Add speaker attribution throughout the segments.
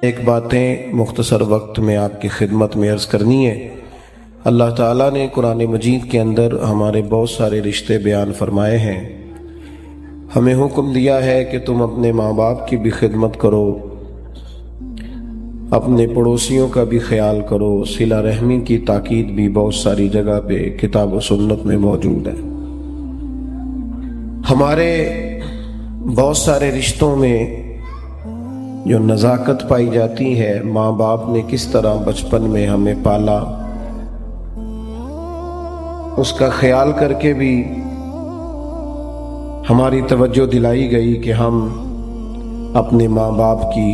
Speaker 1: ایک باتیں مختصر وقت میں آپ کی خدمت میں عرض کرنی ہے۔ اللہ تعالیٰ نے قرآن مجید کے اندر ہمارے بہت سارے رشتے بیان فرمائے ہیں۔ ہمیں حکم دیا ہے کہ تم اپنے ماں باپ کی بھی خدمت کرو، اپنے پڑوسیوں کا بھی خیال کرو۔ صلہ رحمی کی تاکید بھی بہت ساری جگہ پہ کتاب و سنت میں موجود ہے۔ ہمارے بہت سارے رشتوں میں جو نزاکت پائی جاتی ہے، ماں باپ نے کس طرح بچپن میں ہمیں پالا، اس کا خیال کر کے بھی ہماری توجہ دلائی گئی کہ ہم اپنے ماں باپ کی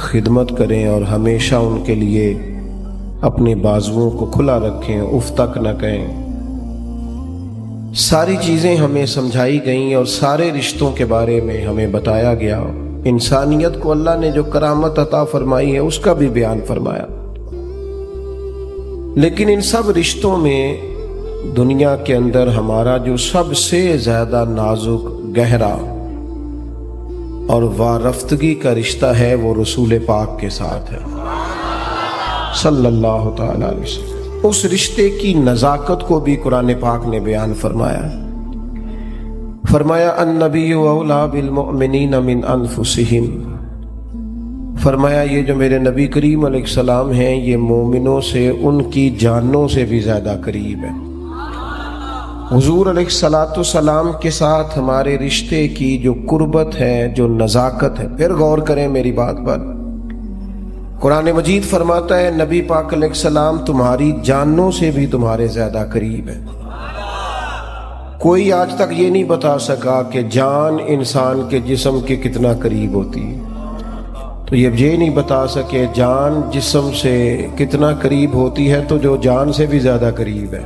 Speaker 1: خدمت کریں اور ہمیشہ ان کے لیے اپنے بازوؤں کو کھلا رکھیں، اف تک نہ کہیں۔ ساری چیزیں ہمیں سمجھائی گئیں اور سارے رشتوں کے بارے میں ہمیں بتایا گیا۔ انسانیت کو اللہ نے جو کرامت عطا فرمائی ہے اس کا بھی بیان فرمایا۔ لیکن ان سب رشتوں میں دنیا کے اندر ہمارا جو سب سے زیادہ نازک، گہرا اور وارفتگی کا رشتہ ہے وہ رسول پاک کے ساتھ ہے، صلی اللہ تعالی علیہ وسلم۔ اس رشتے کی نزاکت کو بھی قرآن پاک نے بیان فرمایا۔ فرمایا النبی اولیٰ بالمؤمنین من انفسہم، فرمایا یہ جو میرے نبی کریم علیہ السلام ہیں یہ مومنوں سے ان کی جانوں سے بھی زیادہ قریب ہے۔ حضور علیہ السلام کے ساتھ ہمارے رشتے کی جو قربت ہے، جو نزاکت ہے، پھر غور کریں میری بات پر۔ قرآن مجید فرماتا ہے نبی پاک علیہ السلام تمہاری جانوں سے بھی تمہارے زیادہ قریب ہے۔ کوئی آج تک یہ نہیں بتا سکا کہ جان انسان کے جسم کے کتنا قریب ہوتی ہے، تو یہ نہیں بتا سکے جان جسم سے کتنا قریب ہوتی ہے تو جو جان سے بھی زیادہ قریب ہے۔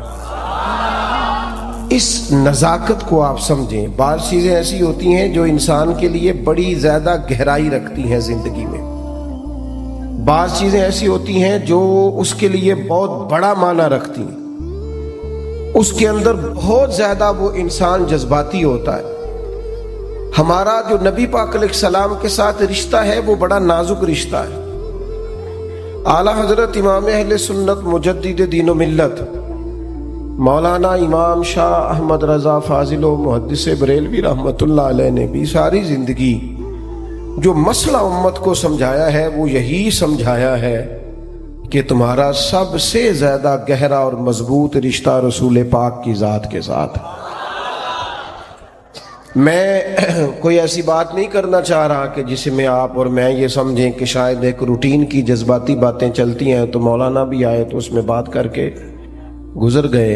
Speaker 1: اس نزاکت کو آپ سمجھیں۔ بعض چیزیں ایسی ہوتی ہیں جو انسان کے لیے بڑی زیادہ گہرائی رکھتی ہیں زندگی میں، بعض چیزیں ایسی ہوتی ہیں جو اس کے لیے بہت بڑا معنی رکھتی ہیں، اس کے اندر بہت زیادہ وہ انسان جذباتی ہوتا ہے۔ ہمارا جو نبی پاک علیہ السلام کے ساتھ رشتہ ہے وہ بڑا نازک رشتہ ہے۔ اعلیٰ حضرت امام اہل سنت مجدد دین و ملت مولانا امام شاہ احمد رضا فاضل و محدث بریلوی رحمۃ اللہ علیہ نے بھی ساری زندگی جو مسئلہ امت کو سمجھایا ہے وہ یہی سمجھایا ہے کہ تمہارا سب سے زیادہ گہرا اور مضبوط رشتہ رسول پاک کی ذات کے ساتھ۔ میں کوئی ایسی بات نہیں کرنا چاہ رہا کہ جس میں آپ اور میں یہ سمجھیں کہ شاید ایک روٹین کی جذباتی باتیں چلتی ہیں تو مولانا بھی آئے تو اس میں بات کر کے گزر گئے۔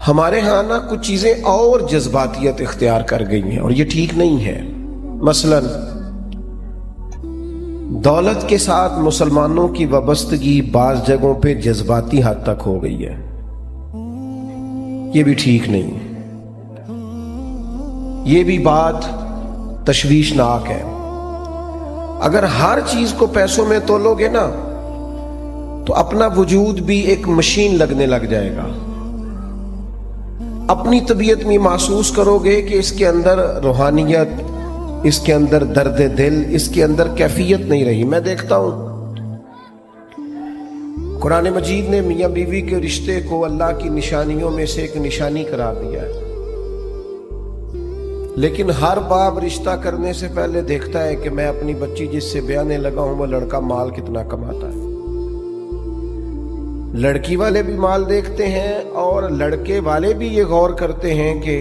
Speaker 1: ہمارے ہاں نا کچھ چیزیں اور جذباتیت اختیار کر گئی ہیں اور یہ ٹھیک نہیں ہے۔ مثلا دولت کے ساتھ مسلمانوں کی وابستگی بعض جگہوں پہ جذباتی حد تک ہو گئی ہے، یہ بھی ٹھیک نہیں، یہ بھی بات تشویشناک ہے۔ اگر ہر چیز کو پیسوں میں تولو گے نا تو اپنا وجود بھی ایک مشین لگنے لگ جائے گا۔ اپنی طبیعت میں محسوس کرو گے کہ اس کے اندر روحانیت، اس کے اندر درد دل، اس کے اندر کیفیت نہیں رہی۔ میں دیکھتا ہوں قرآن مجید نے میاں بیوی کے رشتے کو اللہ کی نشانیوں میں سے ایک نشانی قرار دیا ہے، لیکن ہر باپ رشتہ کرنے سے پہلے دیکھتا ہے کہ میں اپنی بچی جس سے بیانے لگا ہوں وہ لڑکا مال کتنا کماتا ہے۔ لڑکی والے بھی مال دیکھتے ہیں اور لڑکے والے بھی یہ غور کرتے ہیں کہ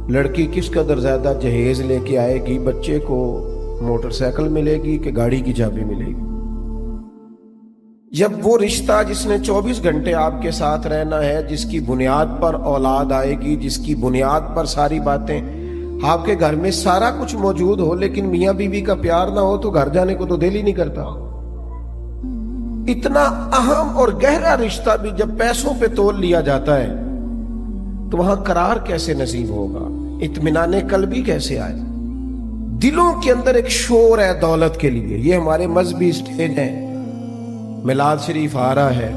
Speaker 1: لڑکی کس قدر زیادہ جہیز لے کے آئے گی، بچے کو موٹر سائیکل ملے گی کہ گاڑی کی چابی ملے گی۔ جب وہ رشتہ جس نے 24 گھنٹے آپ کے ساتھ رہنا ہے، جس کی بنیاد پر اولاد آئے گی، جس کی بنیاد پر ساری باتیں، آپ کے گھر میں سارا کچھ موجود ہو لیکن میاں بیوی کا پیار نہ ہو تو گھر جانے کو تو دل ہی نہیں کرتا۔ اتنا اہم اور گہرا رشتہ بھی جب پیسوں پہ تول لیا جاتا ہے تو وہاں قرار کیسے نصیب ہوگا، اطمینان قلبی کیسے آئے؟ دلوں کے اندر ایک شور ہے دولت کے لیے۔ یہ ہمارے مذہبی سٹیج ہیں، میلاد شریف آ رہا ہے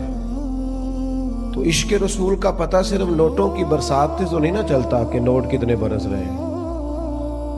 Speaker 1: تو عشق رسول کا پتہ صرف نوٹوں کی برسات سے تو نہیں نہ چلتا کہ نوٹ کتنے برس رہے ہیں۔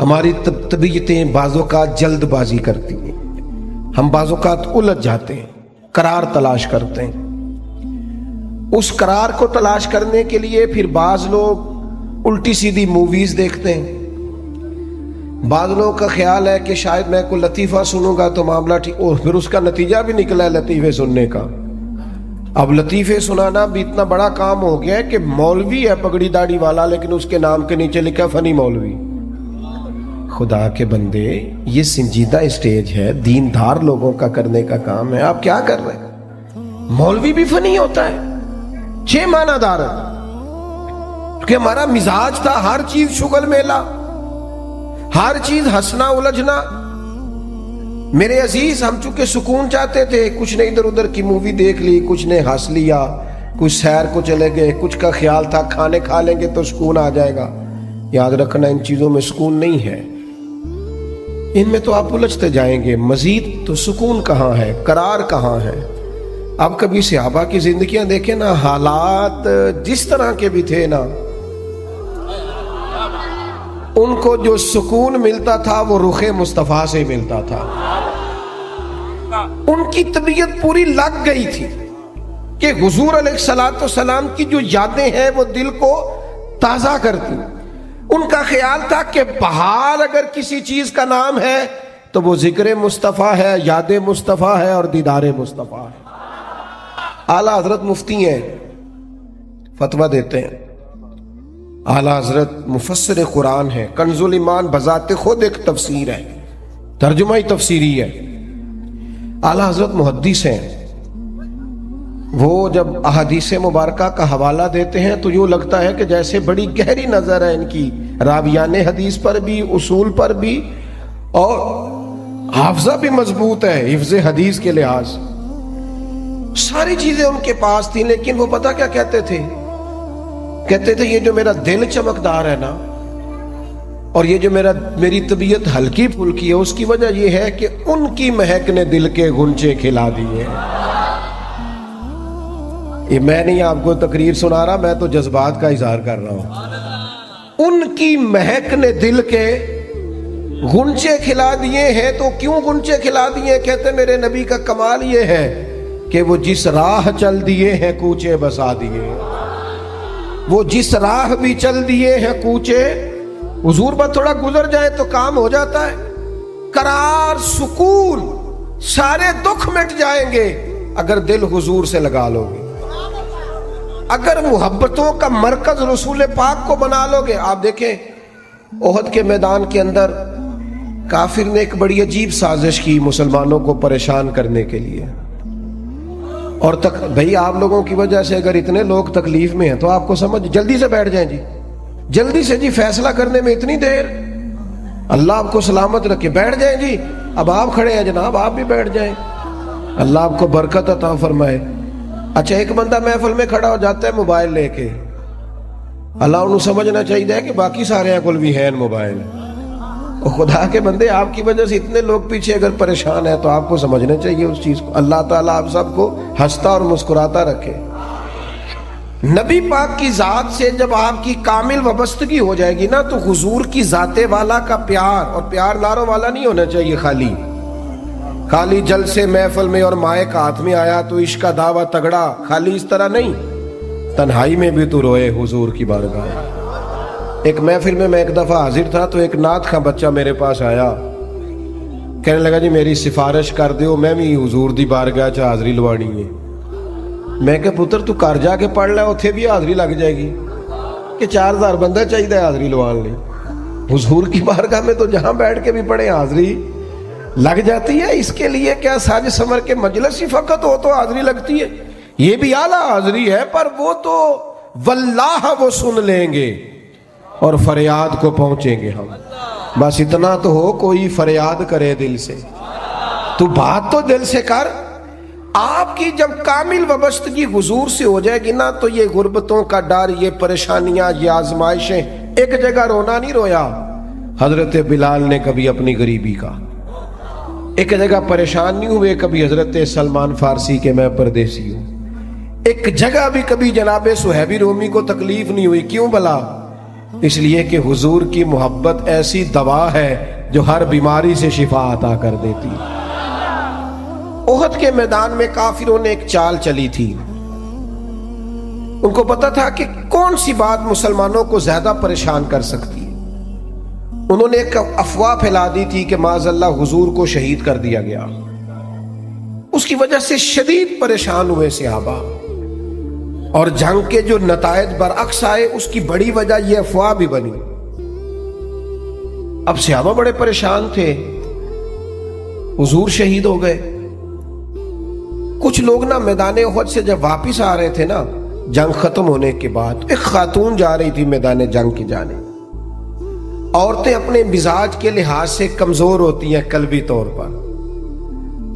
Speaker 1: ہماری طبیعتیں بعض اوقات جلد بازی کرتی ہیں، ہم بعض اوقات الجھ جاتے ہیں، قرار تلاش کرتے ہیں۔ اس قرار کو تلاش کرنے کے لیے پھر بعض لوگ الٹی سیدھی موویز دیکھتے ہیں۔ بعض لوگوں کا خیال ہے کہ شاید میں کوئی لطیفہ سنوں گا تو معاملہ ٹھیک، اور پھر اس کا نتیجہ بھی نکلا ہے لطیفے سننے کا۔ اب لطیفے سنانا بھی اتنا بڑا کام ہو گیا ہے کہ مولوی ہے پگڑی داڑھی والا، لیکن اس کے نام کے نیچے لکھا فنی مولوی۔ خدا کے بندے، یہ سنجیدہ اسٹیج ہے، دیندار لوگوں کا کرنے کا کام ہے، آپ کیا کر رہے ہیں؟ مولوی بھی فنی ہوتا ہے، 6 معنی دار ہے، کیونکہ ہمارا مزاج تھا ہر چیز شغل میلہ، ہر چیز ہنسنا الجھنا۔ میرے عزیز، ہم چونکہ سکون چاہتے تھے، کچھ نے ادھر ادھر کی مووی دیکھ لی، کچھ نے ہنس لیا، کچھ سیر کو چلے گئے، کچھ کا خیال تھا کھانے کھا لیں گے تو سکون آ جائے گا۔ یاد رکھنا ان چیزوں میں سکون نہیں ہے، ان میں تو آپ الجھتے جائیں گے، مزید تو سکون کہاں ہے، قرار کہاں ہے؟ اب کبھی صحابہ کی زندگیاں دیکھیں نا، حالات جس طرح کے بھی تھے نا، ان کو جو سکون ملتا تھا وہ رخ مصطفیٰ سے ملتا تھا۔ ان کی طبیعت پوری لگ گئی تھی کہ حضور علیہ السلام کی جو یادیں ہیں وہ دل کو تازہ کرتی۔ ان کا خیال تھا کہ بہار اگر کسی چیز کا نام ہے تو وہ ذکر مصطفیٰ ہے، یاد مصطفیٰ ہے اور دیدار مصطفیٰ ہے۔ اعلیٰ حضرت مفتی ہیں، فتویٰ دیتے ہیں، اعلیٰ حضرت مفسر قرآن ہے، کنز الایمان بذات خود ایک تفسیر ہے، ترجمہ ہی تفسیری ہے۔ اعلیٰ حضرت محدث ہیں، وہ جب احادیث مبارکہ کا حوالہ دیتے ہیں تو یوں لگتا ہے کہ جیسے بڑی گہری نظر ہے ان کی، راویان حدیث پر بھی، اصول پر بھی، اور حافظہ بھی مضبوط ہے حفظ حدیث کے لحاظ، ساری چیزیں ان کے پاس تھیں۔ لیکن وہ پتہ کیا کہتے تھے؟ کہتے تھے یہ جو میرا دل چمکدار ہے نا، اور یہ جو میری طبیعت ہلکی پھلکی ہے، اس کی وجہ یہ ہے کہ ان کی مہک نے دل کے غنچے کھلا دیے ہیں۔ یہ میں نہیں آپ کو تقریر سنا رہا، میں تو جذبات کا اظہار کر رہا ہوں۔ ان کی مہک نے دل کے غنچے کھلا دیے ہیں۔ تو کیوں غنچے کھلا دیے؟ کہتے میرے نبی کا کمال یہ ہے کہ وہ جس راہ چل دیے ہیں کوچے بسا دیے، وہ جس راہ بھی چل دیے ہیں کوچے، حضور پر تھوڑا گزر جائے تو کام ہو جاتا ہے۔ قرار، سکون، سارے دکھ مٹ جائیں گے اگر دل حضور سے لگا لو گے، اگر محبتوں کا مرکز رسول پاک کو بنا لو گے۔ آپ دیکھیں احد کے میدان کے اندر کافر نے ایک بڑی عجیب سازش کی مسلمانوں کو پریشان کرنے کے لیے، اور بھئی آپ لوگوں کی وجہ سے اگر اتنے لوگ تکلیف میں ہیں تو آپ کو سمجھ، جلدی سے بیٹھ جائیں جی، جلدی سے جی، فیصلہ کرنے میں اتنی دیر، اللہ آپ کو سلامت رکھے، بیٹھ جائیں جی، اب آپ کھڑے ہیں جناب، آپ بھی بیٹھ جائیں، اللہ آپ کو برکت عطا فرمائے۔ اچھا ایک بندہ محفل میں کھڑا ہو جاتا ہے موبائل لے کے، اللہ انہوں سمجھنا چاہیے کہ باقی سارے کل بھی ہیں موبائل، اور خدا کے بندے آپ کی وجہ سے اتنے لوگ پیچھے اگر پریشان ہیں تو آپ کو سمجھنا چاہیے اس چیز کو۔ اللہ تعالیٰ آپ سب کو ہنستا اور مسکراتا رکھے۔ نبی پاک کی ذات سے جب آپ کی کامل وابستگی ہو جائے گی نا، تو حضور کی ذات والا کا پیار، اور پیار ناروں والا نہیں ہونا چاہیے، خالی جلسے محفل میں اور مائک ہاتھ میں آیا تو عشق کا دعویٰ تگڑا، خالی اس طرح نہیں، تنہائی میں بھی تو روئے حضور کی بارگاہ۔ ایک محفل میں ایک دفعہ حاضر تھا تو ایک نعت خواں بچہ میرے پاس آیا، کہنے لگا جی میری سفارش کر دیو، میں بھی حضور دی بارگاہ چ حاضری لوانی ہے۔ میں کہ پتر تو کر جا کے پڑھ لے، اتھے بھی حاضری لگ جائے گی، کہ 4000 بندہ چاہیے حاضری لوان لی، حضور کی بارگاہ میں تو جہاں بیٹھ کے بھی پڑھے حاضری لگ جاتی ہے۔ اس کے لیے کیا ساج سمر کے مجلس ہی فقط ہو تو حاضری لگتی ہے؟ یہ بھی اعلیٰ حاضری ہے، پر وہ تو واللہ وہ سن لیں گے اور فریاد کو پہنچیں گے ہم۔ بس اتنا تو ہو، کوئی فریاد کرے دل سے، تو بات تو دل سے کر۔ آپ کی جب کامل وابستگی حضور سے ہو جائے گی نا، تو یہ غربتوں کا ڈر، یہ پریشانیاں، یہ آزمائشیں، ایک جگہ رونا نہیں رویا حضرت بلال نے کبھی اپنی غریبی کا، ایک جگہ پریشان نہیں ہوئے کبھی حضرت سلمان فارسی کے میں پردیسی ہوں، ایک جگہ بھی کبھی جناب صہیب رومی کو تکلیف نہیں ہوئی۔ کیوں بلا؟ اس لیے کہ حضور کی محبت ایسی دوا ہے جو ہر بیماری سے شفا عطا کر دیتی ہے۔ احد کے میدان میں کافروں نے ایک چال چلی تھی۔ ان کو پتا تھا کہ کون سی بات مسلمانوں کو زیادہ پریشان کر سکتی ہے۔ انہوں نے ایک افواہ پھیلا دی تھی کہ معاذ اللہ حضور کو شہید کر دیا گیا۔ اس کی وجہ سے شدید پریشان ہوئے صحابہ، اور جنگ کے جو نتائج برعکس آئے اس کی بڑی وجہ یہ افواہ بھی بنی۔ اب صحابہ بڑے پریشان تھے، حضور شہید ہو گئے۔ کچھ لوگ نا میدان احد سے جب واپس آ رہے تھے نا جنگ ختم ہونے کے بعد، ایک خاتون جا رہی تھی میدان جنگ کی جانب۔ عورتیں اپنے مزاج کے لحاظ سے کمزور ہوتی ہیں قلبی طور پر،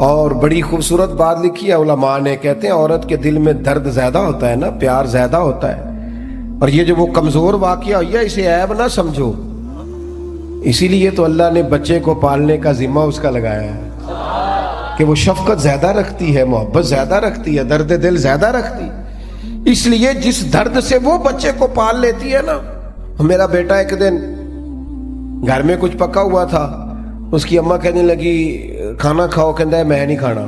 Speaker 1: اور بڑی خوبصورت بات لکھی ہے علماء نے، کہتے ہیں عورت کے دل میں درد زیادہ ہوتا ہے نا، پیار زیادہ ہوتا ہے، اور یہ جو وہ کمزور واقعہ ہوئی ہے اسے عیب نہ سمجھو۔ اسی لیے تو اللہ نے بچے کو پالنے کا ذمہ اس کا لگایا ہے کہ وہ شفقت زیادہ رکھتی ہے، محبت زیادہ رکھتی ہے، درد دل زیادہ رکھتی ہے۔ اس لیے جس درد سے وہ بچے کو پال لیتی ہے نا، میرا بیٹا ایک دن گھر میں کچھ پکا ہوا تھا، اس کی اماں کہنے لگی کھانا کھاؤ، کہندا ہے میں نہیں کھانا۔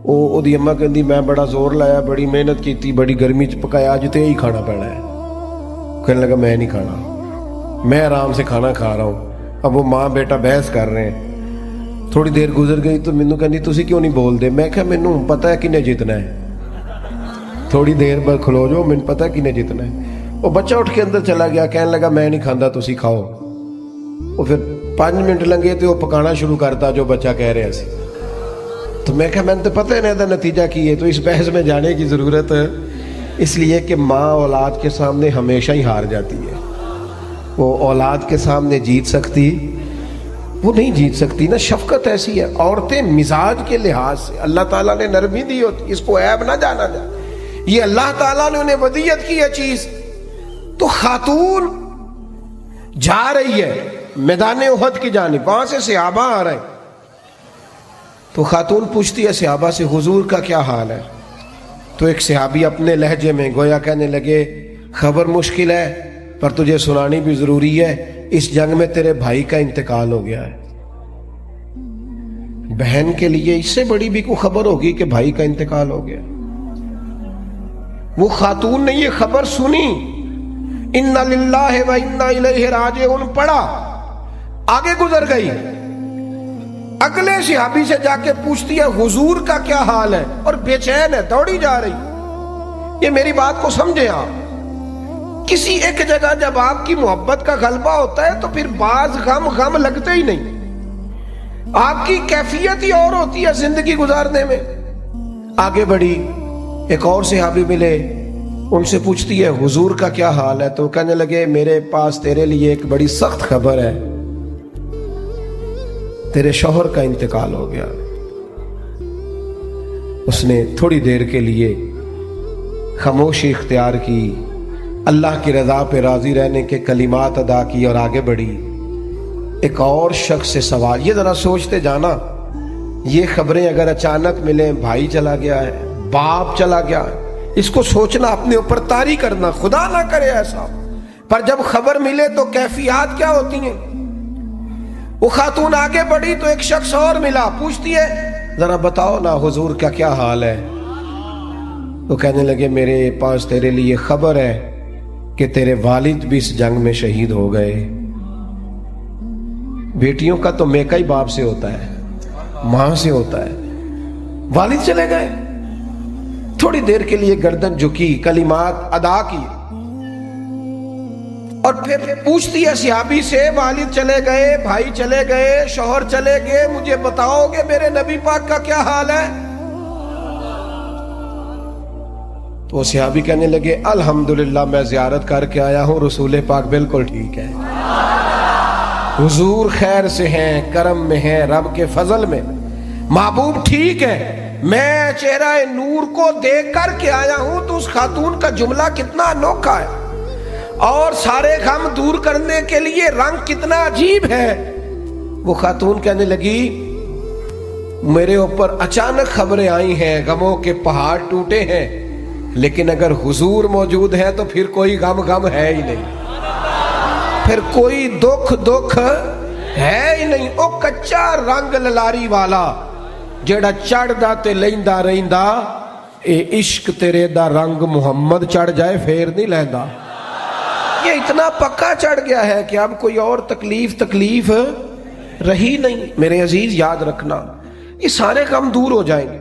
Speaker 1: او دی اماں کہندی میں بڑا زور لایا، بڑی محنت کیتی، بڑی گرمی چ پکایا، اج تے ہی کھانا پینا ہے۔ کہنے لگا میں نہیں کھانا، میں آرام سے کھانا کھا رہا ہوں۔ اب وہ ماں بیٹا بحث کر رہے ہیں۔ تھوڑی دیر گزر گئی تو مینوں کہندی تسی کیوں نہیں بول دے؟ میں کہا مینوں پتہ ہے کنے جیتنا ہے، تھوڑی دیر بعد کھلو جاؤ، مینوں پتہ ہے کنے جیتنا ہے۔ وہ بچہ اٹھ کے اندر چلا گیا، کہنے لگا میں نہیں کھاندا، تسی کھاؤ۔ وہ پھر 5 منٹ لنگے تو وہ پکانا شروع کرتا جو بچہ کہہ رہے سی۔ تو میں کہا میں نے تو پتہ ہے نا نتیجہ کی ہے، تو اس بحث میں جانے کی ضرورت ہے؟ اس لیے کہ ماں اولاد کے سامنے ہمیشہ ہی ہار جاتی ہے۔ وہ اولاد کے سامنے جیت سکتی؟ وہ نہیں جیت سکتی نا۔ شفقت ایسی ہے، عورتیں مزاج کے لحاظ سے اللہ تعالیٰ نے نرمی دی ہوتی، اس کو عیب نہ جانا جائے، یہ اللہ تعالیٰ نے انہیں ودیت کی ہے چیز۔ تو خاتون جا رہی ہے میدان احد کی جانب، وہاں سے صحابہ آ رہے ہیں، تو خاتون پوچھتی ہے صحابہ سے حضور کا کیا حال ہے؟ تو ایک صحابی اپنے لہجے میں گویا کہنے لگے خبر مشکل ہے پر تجھے سنانی بھی ضروری ہے، اس جنگ میں تیرے بھائی کا انتقال ہو گیا ہے۔ بہن کے لیے اس سے بڑی بھی کوئی خبر ہوگی کہ بھائی کا انتقال ہو گیا؟ وہ خاتون نے یہ خبر سنی، اِنَّ لِلَّهِ وَإِنَّا إِلَيْهِ رَاجِعُونَ پڑھا، آگے گزر گئی۔ اگلے صحابی سے جا کے پوچھتی ہے حضور کا کیا حال ہے، اور بے چین ہے، دوڑی جا رہی۔ یہ میری بات کو سمجھیں آپ، کسی ایک جگہ جب آپ کی محبت کا غلبہ ہوتا ہے تو پھر بعض غم لگتے ہی نہیں، آپ کی کیفیت ہی اور ہوتی ہے زندگی گزارنے میں۔ آگے بڑھی، ایک اور صحابی ملے، ان سے پوچھتی ہے حضور کا کیا حال ہے، تو کہنے لگے میرے پاس تیرے لیے ایک بڑی سخت خبر ہے، تیرے شوہر کا انتقال ہو گیا۔ اس نے تھوڑی دیر کے لیے خاموشی اختیار کی، اللہ کی رضا پہ راضی رہنے کے کلمات ادا کی اور آگے بڑھی۔ ایک اور شخص سے سوال، یہ ذرا سوچتے جانا، یہ خبریں اگر اچانک ملیں، بھائی چلا گیا ہے، باپ چلا گیا ہے، اس کو سوچنا، اپنے اوپر طاری کرنا، خدا نہ کرے ایسا، پر جب خبر ملے تو کیفیات کیا ہوتی ہیں۔ وہ خاتون آگے بڑھی تو ایک شخص اور ملا، پوچھتی ہے ذرا بتاؤ نا حضور کا کیا حال ہے۔ تو کہنے لگے میرے پاس تیرے لیے خبر ہے کہ تیرے والد بھی اس جنگ میں شہید ہو گئے۔ بیٹیوں کا تو میکا ہی باپ سے ہوتا ہے، ماں سے ہوتا ہے، والد چلے گئے۔ تھوڑی دیر کے لیے گردن جھکی، کلمات ادا کی، اور پھر پوچھتی ہے صحابی سے والد چلے گئے، بھائی چلے گئے، شوہر چلے گئے، مجھے بتاؤ گے میرے نبی پاک کا کیا حال ہے؟ تو صحابی کہنے لگے الحمدللہ میں زیارت کر کے آیا ہوں، رسول پاک بالکل ٹھیک ہے، حضور خیر سے ہیں، کرم میں ہیں، رب کے فضل میں، محبوب ٹھیک ہے، میں چہرہ نور کو دیکھ کر کے آیا ہوں۔ تو اس خاتون کا جملہ کتنا انوکھا ہے، اور سارے غم دور کرنے کے لیے رنگ کتنا عجیب ہے۔ وہ خاتون کہنے لگی میرے اوپر اچانک خبریں آئی ہیں، غموں کے پہاڑ ٹوٹے ہیں، لیکن اگر حضور موجود ہے تو پھر کوئی غم ہے ہی نہیں، پھر کوئی دکھ ہے ہی نہیں۔ او کچا رنگ للاری والا جیڑا چڑھدا تے لیندا رہندا، اے عشق تیرے دا رنگ محمد چڑھ جائے پھر نہیں لیندا۔ یہ اتنا پکا چڑھ گیا ہے کہ اب کوئی اور تکلیف رہی نہیں۔ میرے عزیز یاد رکھنا، یہ سارے غم دور ہو جائیں گے،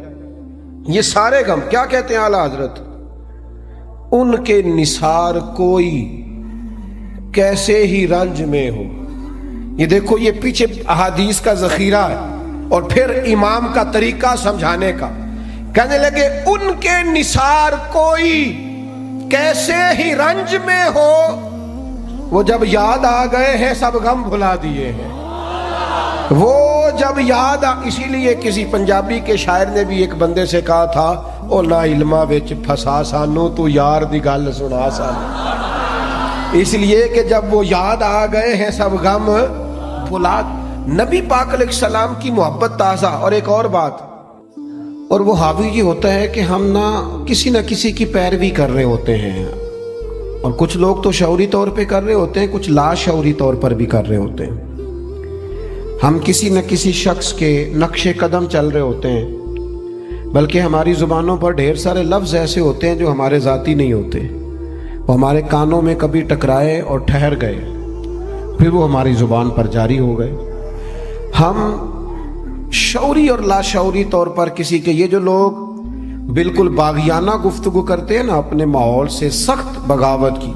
Speaker 1: یہ سارے غم۔ کیا کہتے ہیں اعلیٰ حضرت؟ ان کے نثار کوئی کیسے ہی رنج میں ہو۔ یہ دیکھو، یہ پیچھے احادیث کا ذخیرہ ہے اور پھر امام کا طریقہ سمجھانے کا۔ کہنے لگے ان کے نثار کوئی کیسے ہی رنج میں ہو، وہ جب یاد آ گئے ہیں سب غم بھلا دیے ہیں۔ وہ جب یاد اسی لیے کسی پنجابی کے شاعر نے بھی ایک بندے سے کہا تھا، او نا علمہ وچ پھسا سانو تو یار دی گل سنا سانو۔ اس لیے کہ جب وہ یاد آ گئے ہیں سب غم بھلا۔ نبی پاک علیہ السلام کی محبت تازہ۔ اور ایک اور بات، اور وہ حاوی یہ ہوتا ہے کہ ہم نہ کسی کی پیروی کر رہے ہوتے ہیں، اور کچھ لوگ تو شعوری طور پہ کر رہے ہوتے ہیں، کچھ لا شعوری طور پر بھی کر رہے ہوتے ہیں۔ ہم کسی نہ کسی شخص کے نقش قدم چل رہے ہوتے ہیں، بلکہ ہماری زبانوں پر ڈھیر سارے لفظ ایسے ہوتے ہیں جو ہمارے ذاتی نہیں ہوتے، وہ ہمارے کانوں میں کبھی ٹکرائے اور ٹھہر گئے، پھر وہ ہماری زبان پر جاری ہو گئے۔ ہم شعوری اور لا شعوری طور پر کسی کے، یہ جو لوگ بالکل باغیانہ گفتگو کرتے ہیں نا اپنے ماحول سے، سخت بغاوت کی،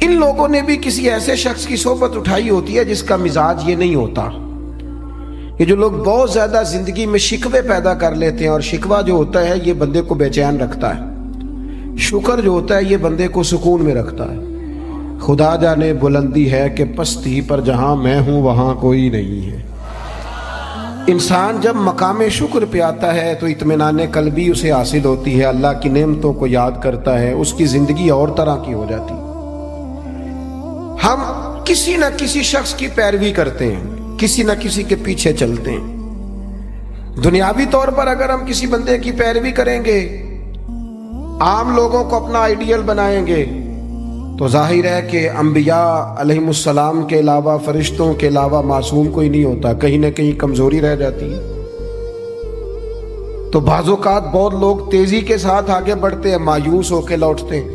Speaker 1: ان لوگوں نے بھی کسی ایسے شخص کی صحبت اٹھائی ہوتی ہے جس کا مزاج یہ نہیں ہوتا۔ یہ جو لوگ بہت زیادہ زندگی میں شکوے پیدا کر لیتے ہیں، اور شکوہ جو ہوتا ہے یہ بندے کو بے چین رکھتا ہے، شکر جو ہوتا ہے یہ بندے کو سکون میں رکھتا ہے۔ خدا جانے بلندی ہے کہ پستی پر جہاں میں ہوں وہاں کوئی نہیں ہے۔ انسان جب مقام شکر پہ آتا ہے تو اطمینان قلبی اسے حاصل ہوتی ہے، اللہ کی نعمتوں کو یاد کرتا ہے، اس کی زندگی اور طرح کی ہو جاتی۔ ہم کسی نہ کسی شخص کی پیروی کرتے ہیں، کسی نہ کسی کے پیچھے چلتے ہیں۔ دنیاوی طور پر اگر ہم کسی بندے کی پیروی کریں گے، عام لوگوں کو اپنا آئیڈیل بنائیں گے، تو ظاہر ہے کہ انبیاء علیہم السلام کے علاوہ، فرشتوں کے علاوہ معصوم کوئی نہیں ہوتا، کہیں نہ کہیں کمزوری رہ جاتی ہے۔ تو بعض اوقات بہت لوگ تیزی کے ساتھ آگے بڑھتے ہیں، مایوس ہو کے لوٹتے ہیں۔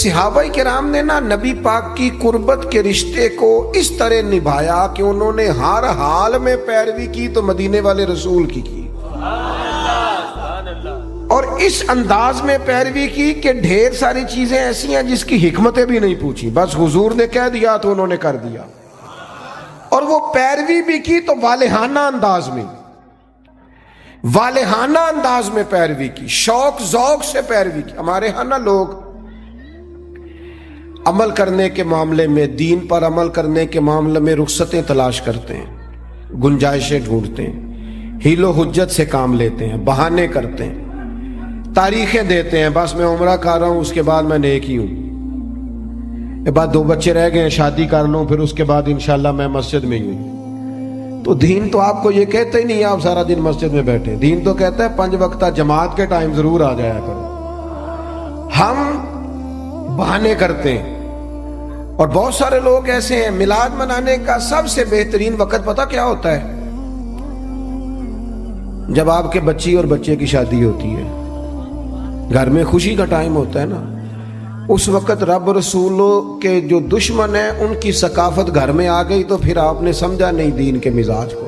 Speaker 1: صحابہ کرام نے نبی پاک کی قربت کے رشتے کو اس طرح نبھایا کہ انہوں نے ہر حال میں پیروی کی تو مدینے والے رسول کی اور اس انداز میں پیروی کی کہ ڈھیر ساری چیزیں ایسی ہیں جس کی حکمتیں بھی نہیں پوچھی، بس حضور نے کہہ دیا تو انہوں نے کر دیا۔ اور وہ پیروی بھی کی تو والہانہ انداز میں پیروی کی، شوق ذوق سے پیروی کی۔ ہمارے ہاں لوگ عمل کرنے کے معاملے میں، دین پر عمل کرنے کے معاملے میں رخصتیں تلاش کرتے ہیں، گنجائشیں ڈھونڈتے ہیں، حیل و حجت سے کام لیتے ہیں، بہانے کرتے ہیں، تاریخیں دیتے ہیں، بس میں عمرہ کر رہا ہوں اس کے بعد میں نیک ہی ہوں، یہ بات 2 بچے رہ گئے ہیں شادی کر لوں پھر اس کے بعد انشاءاللہ میں مسجد میں ہی ہوں۔ تو دین تو آپ کو یہ کہتا ہی نہیں آپ سارا دن مسجد میں بیٹھے، دین تو کہتا ہے 5 وقتہ جماعت کے ٹائم ضرور آ جایا کرو۔ ہم بہانے کرتے ہیں، اور بہت سارے لوگ ایسے ہیں۔ میلاد منانے کا سب سے بہترین وقت پتہ کیا ہوتا ہے؟ جب آپ کے بچی اور بچے کی شادی ہوتی ہے، گھر میں خوشی کا ٹائم ہوتا ہے نا، اس وقت رب رسولوں کے جو دشمن ہیں ان کی ثقافت گھر میں آ گئی تو پھر آپ نے سمجھا نہیں دین کے مزاج کو۔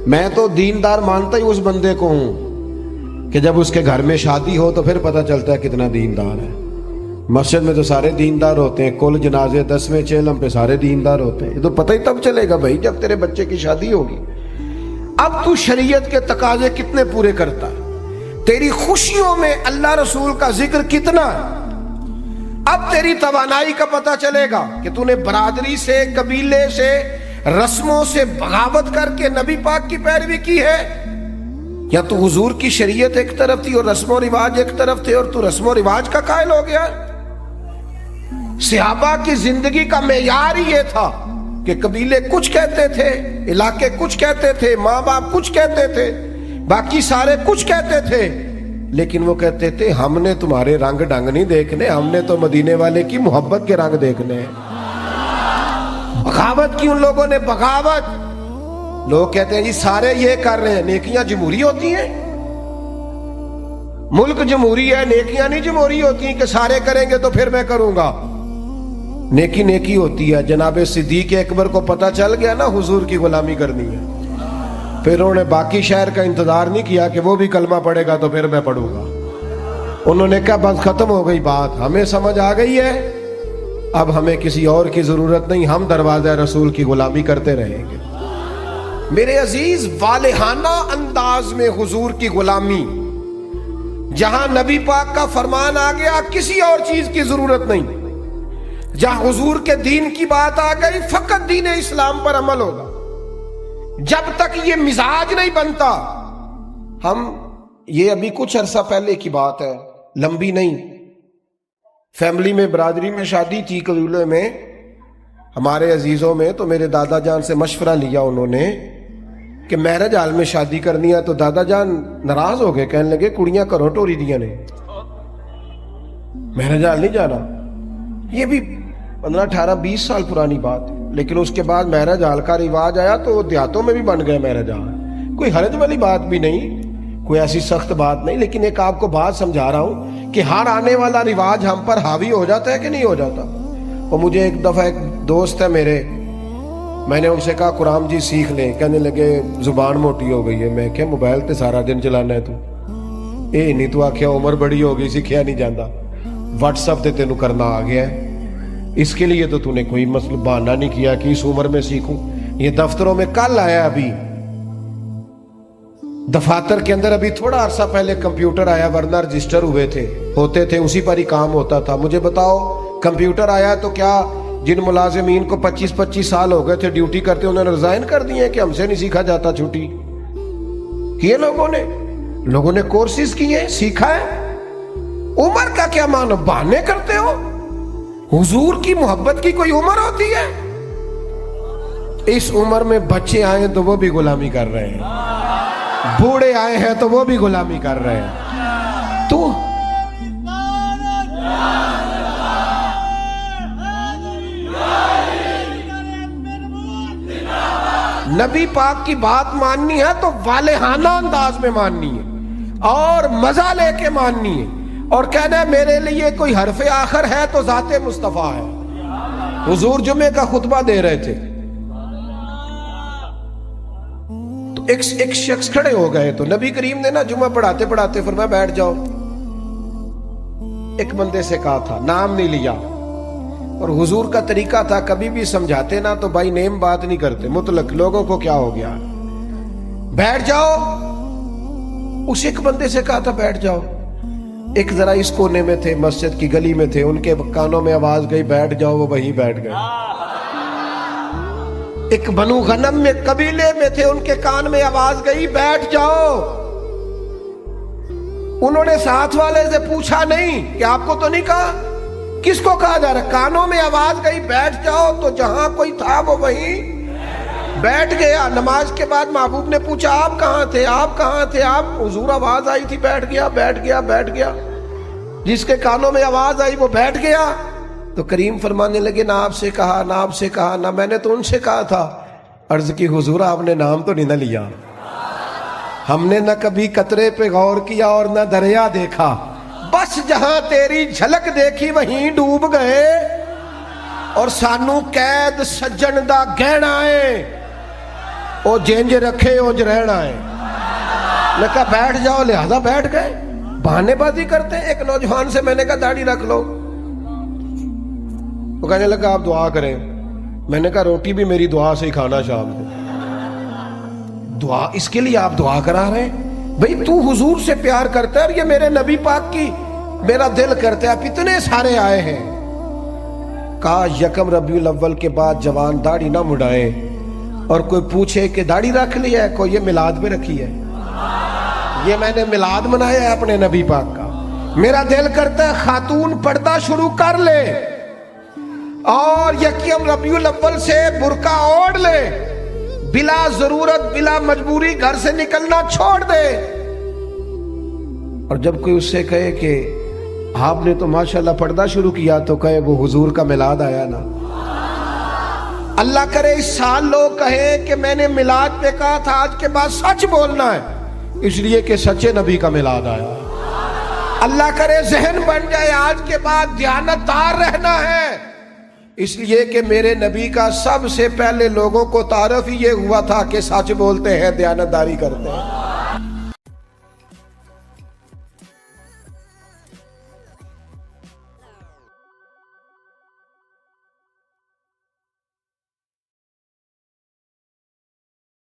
Speaker 1: میں تو دیندار مانتا ہی اس بندے کو ہوں کہ جب اس کے گھر میں شادی ہو تو پھر پتہ چلتا ہے کتنا دیندار ہے۔ مسجد میں تو سارے دیندار ہوتے ہیں، کل جنازے 10ویں چہلم پہ سارے دیندار ہوتے ہیں، یہ تو پتہ ہی تب چلے گا بھائی جب تیرے بچے کی شادی ہوگی۔ اب تو شریعت کے تقاضے کتنے پورے کرتا ہے، تیری خوشیوں میں اللہ رسول کا ذکر کتنا ہے، اب تیری توانائی کا پتہ چلے گا کہ تو نے برادری سے، قبیلے سے، رسموں سے بغاوت کر کے نبی پاک کی پیروی کی ہے، یا تو حضور کی شریعت ایک طرف تھی اور رسم و رواج ایک طرف تھے اور تو رسم و رواج کا قائل ہو گیا۔ صحابہ کی زندگی کا معیار ہی یہ تھا کہ قبیلے کچھ کہتے تھے، علاقے کچھ کہتے تھے، ماں باپ کچھ کہتے تھے، باقی سارے کچھ کہتے تھے، لیکن وہ کہتے تھے ہم نے تمہارے رنگ ڈنگ نہیں دیکھنے, ہم نے تو مدینے والے کی محبت کے رنگ دیکھنے ہیں. بغاوت کی ان لوگوں نے, بغاوت. لوگ کہتے ہیں جی سارے یہ کر رہے ہیں, نیکیاں جمہوری ہوتی ہیں؟ ملک جمہوری ہے, نیکیاں نہیں جمہوری ہوتی ہیں کہ سارے کریں گے تو پھر میں کروں گا. نیکی نیکی ہوتی ہے. جناب صدیق اکبر کو پتہ چل گیا نا حضور کی غلامی کرنی ہے, پھر انہوں نے باقی شہر کا انتظار نہیں کیا کہ وہ بھی کلمہ پڑھے گا تو پھر میں پڑھوں گا. انہوں نے کہا بس ختم ہو گئی بات, ہمیں سمجھ آ گئی ہے, اب ہمیں کسی اور کی ضرورت نہیں, ہم دروازہ رسول کی غلامی کرتے رہیں گے. میرے عزیز, والہانہ انداز میں حضور کی غلامی, جہاں نبی پاک کا فرمان آ گیا کسی اور چیز کی ضرورت نہیں, جہاں حضور کے دین کی بات آ گئی فقط دین اسلام پر عمل ہوگا. جب تک یہ مزاج نہیں بنتا, ہم یہ ابھی کچھ عرصہ پہلے کی بات ہے, لمبی نہیں, فیملی میں برادری میں شادی تھی قبیلے میں ہمارے عزیزوں میں, تو میرے دادا جان سے مشورہ لیا انہوں نے کہ میرج ہال میں شادی کرنی ہے. تو دادا جان ناراض ہو گئے, کہنے لگے کڑیاں کرو ٹوری دیا نے, میرج ہال نہیں جانا. یہ بھی 15-18-20 سال پرانی بات ہے. لیکن اس کے بعد میرج ہال کا رواج آیا تو دیہاتوں میں بھی بن گئے میرج ہال. کوئی حرج والی بات بھی نہیں, کوئی ایسی سخت بات نہیں, لیکن ایک آپ کو بات سمجھا رہا ہوں کہ ہر آنے والا رواج ہم پر حاوی ہو جاتا ہے کہ نہیں ہو جاتا. اور مجھے ایک دفعہ ایک دوست ہے میرے, میں نے ان سے کہا قرآن جی سیکھ لیں, کہنے لگے زبان موٹی ہو گئی ہے. میں کیا موبائل تے سارا دن چلانا ہے تو, اے نہیں تو آکھیا عمر بڑی ہو گئی سیکھیا نہیں جاندہ, واٹس ایپ تے تینوں کرنا آ گیا ہے, اس کے لیے تو نے کوئی مسئلہ بہانہ نہیں کیا کہ اس عمر میں سیکھوں. یہ دفتروں میں کل آیا, ابھی دفاتر کے اندر ابھی تھوڑا عرصہ پہلے کمپیوٹر آیا, ورنہ رجسٹر ہوتے تھے اسی پر ہی کام ہوتا تھا. مجھے بتاؤ کمپیوٹر آیا تو کیا جن ملازمین کو 25-25 سال ہو گئے تھے ڈیوٹی کرتے, انہوں نے ریزائن کر دیے کہ ہم سے نہیں سیکھا جاتا چھٹی کیے. لوگوں نے کورسز کیے, سیکھا ہے. عمر کا کیا معنی, بہانے کرتے ہو. حضور کی محبت کی کوئی عمر ہوتی ہے؟ اس عمر میں بچے آئے تو وہ بھی غلامی کر رہے ہیں, بوڑھے آئے ہیں تو وہ بھی غلامی کر رہے ہیں. تو نبی پاک کی بات ماننی ہے تو والہانہ انداز میں ماننی ہے اور مزہ لے کے ماننی ہے, اور کہنا ہے میرے لیے کوئی حرف آخر ہے تو ذات مصطفیٰ ہے. حضور جمعے کا خطبہ دے رہے تھے تو ایک شخص کھڑے ہو گئے, تو نبی کریم نے نا جمعہ پڑھاتے پڑھاتے فرمایا بیٹھ جاؤ. ایک بندے سے کہا تھا, نام نہیں لیا, اور حضور کا طریقہ تھا کبھی بھی سمجھاتے نا تو بائی نیم بات نہیں کرتے, مطلق لوگوں کو کیا ہو گیا بیٹھ جاؤ. اس ایک بندے سے کہا تھا بیٹھ جاؤ. ایک ذرا اس کونے میں تھے, مسجد کی گلی میں تھے, ان کے کانوں میں آواز گئی بیٹھ جاؤ, وہ وہیں بیٹھ گئے. ایک بنو غنم میں قبیلے میں تھے, ان کے کان میں آواز گئی بیٹھ جاؤ. انہوں نے ساتھ والے سے پوچھا نہیں کہ آپ کو تو نہیں کہا, کس کو کہا جا رہا, کانوں میں آواز گئی بیٹھ جاؤ, تو جہاں کوئی تھا وہ وہیں بیٹھ گیا. نماز کے بعد محبوب نے پوچھا آپ کہاں تھے, آپ کہاں تھے, آپ حضور آواز آئی تھی بیٹھ گیا, بیٹھ گیا, بیٹھ گیا. جس کے کانوں میں آواز آئی وہ بیٹھ گیا. تو کریم فرمانے لگے نہ آپ سے کہا, نہ آپ سے کہا, نہ میں نے تو ان سے کہا تھا. عرض کی حضور آپ نے نام تو نہیں نہ لیا, ہم نے نہ کبھی قطرے پہ غور کیا اور نہ دریا دیکھا, بس جہاں تیری جھلک دیکھی وہیں ڈوب گئے. اور سانو قید سجن دا گہنا ہے, او جینج رکھے اونج رہنا ہے. میں کہا بیٹھ جاؤ, لہذا بیٹھ گئے. بہانے بازی کرتے ہیں. ایک نوجوان سے میں نے کہا داڑھی رکھ لو, وہ کہنے لگا آپ دعا کریں. میں نے کہا روٹی بھی میری دعا سے ہی کھانا شام کو. دعا اس کے لیے آپ دعا کرا رہے ہیں بھئی, تو حضور سے پیار کرتا ہے اور یہ میرے نبی پاک کی میرا دل کرتا ہے. آپ اتنے سارے آئے ہیں. کہا یکم ربیع الاول کے بعد جوان داڑھی نہ مڑائیں, اور کوئی پوچھے کہ داڑھی رکھ لی ہے, کوئی یہ میلاد پہ رکھی ہے, یہ میں نے میلاد منایا ہے اپنے نبی پاک کا. میرا دل کرتا ہے خاتون پردہ شروع کر لے اور یکم ربیع الاول سے برقع اوڑھ لے, بلا ضرورت بلا مجبوری گھر سے نکلنا چھوڑ دے. اور جب کوئی اس سے کہے کہ آپ نے تو ماشاءاللہ پردہ شروع کیا تو کہے وہ حضور کا میلاد آیا نا. اللہ کرے اس سال لوگ کہیں کہ میں نے میلاد پہ کہا تھا آج کے بعد سچ بولنا ہے اس لیے کہ سچے نبی کا میلاد آیا. اللہ کرے ذہن بن جائے آج کے بعد دیانتدار رہنا ہے اس لیے کہ میرے نبی کا سب سے پہلے لوگوں کو تعارف ہی یہ ہوا تھا کہ سچ بولتے ہیں دیانتداری کرتے ہیں.